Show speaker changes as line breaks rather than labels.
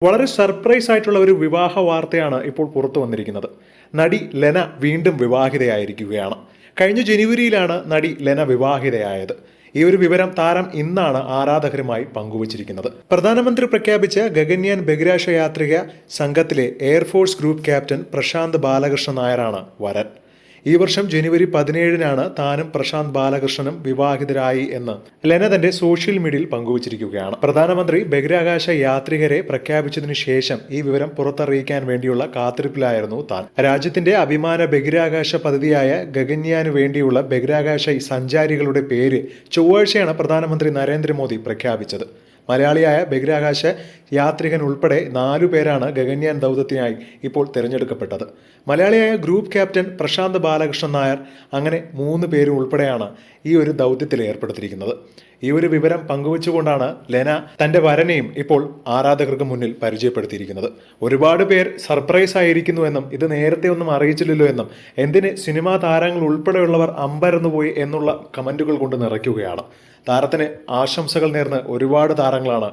വളരെ സർപ്രൈസ് ആയിട്ടുള്ള ഒരു വിവാഹ വാർത്തയാണ് ഇപ്പോൾ പുറത്തു വന്നിരിക്കുന്നത്. നടി ലെന വീണ്ടും വിവാഹിതയായിരിക്കുകയാണ്. കഴിഞ്ഞ ജനുവരിയിലാണ് നടി ലെന വിവാഹിതയായത്. ഈ ഒരു വിവരം താരം ഇന്നാണ് ആരാധകരുമായി പങ്കുവച്ചിരിക്കുന്നത്. പ്രധാനമന്ത്രി പ്രഖ്യാപിച്ച ഗഗൻയാൻ ബഹിരാകാശ യാത്രിക സംഘത്തിലെ air force group captain Prashanth Balakrishnan നായരാണ് വരൻ. ഈ വർഷം ജനുവരി 17-നാണ് താനും പ്രശാന്ത് ബാലകൃഷ്ണനും വിവാഹിതരായി എന്ന് ലെന തന്റെ സോഷ്യൽ മീഡിയയിൽ പങ്കുവച്ചിരിക്കുകയാണ്. പ്രധാനമന്ത്രി ബഹിരാകാശ യാത്രികരെ പ്രഖ്യാപിച്ചതിനു ശേഷം ഈ വിവരം പുറത്തറിയിക്കാൻ വേണ്ടിയുള്ള കാത്തിരിപ്പിലായിരുന്നു താൻ. രാജ്യത്തിന്റെ അഭിമാന ബഹിരാകാശ പദ്ധതിയായ ഗഗൻയാനു വേണ്ടിയുള്ള ബഹിരാകാശ സഞ്ചാരികളുടെ പേര് ചൊവ്വാഴ്ചയാണ് പ്രധാനമന്ത്രി നരേന്ദ്രമോദി പ്രഖ്യാപിച്ചത്. മലയാളിയായ ബഹിരാകാശ യാത്രികൻ ഉൾപ്പെടെ 4 പേരാണ് ഗഗൻയാൻ ദൗത്യത്തിനായി ഇപ്പോൾ തിരഞ്ഞെടുക്കപ്പെട്ടത്. മലയാളിയായ ഗ്രൂപ്പ് ക്യാപ്റ്റൻ പ്രശാന്ത് ബാലകൃഷ്ണൻ നായർ, അങ്ങനെ 3 പേരും ഉൾപ്പെടെയാണ് ഈ ഒരു ദൗത്യത്തിൽ ഏർപ്പെടുത്തിയിരിക്കുന്നത്. ഈ ഒരു വിവരം പങ്കുവച്ചുകൊണ്ടാണ് ലെന തന്റെ വരനെയും ഇപ്പോൾ ആരാധകർക്ക് മുന്നിൽ പരിചയപ്പെടുത്തിയിരിക്കുന്നത്. ഒരുപാട് പേർ സർപ്രൈസ് ആയിരിക്കുന്നുവെന്നും ഇത് നേരത്തെ ഒന്നും അറിയിച്ചില്ലല്ലോ എന്നും എന്തിന് സിനിമാ താരങ്ങൾ ഉൾപ്പെടെയുള്ളവർ അമ്പരന്നുപോയി എന്നുള്ള കമന്റുകൾ കൊണ്ട് നിറയ്ക്കുകയാണ്. താരത്തിന് ആശംസകൾ നേർന്ന് ഒരുപാട് താരങ്ങളാണ്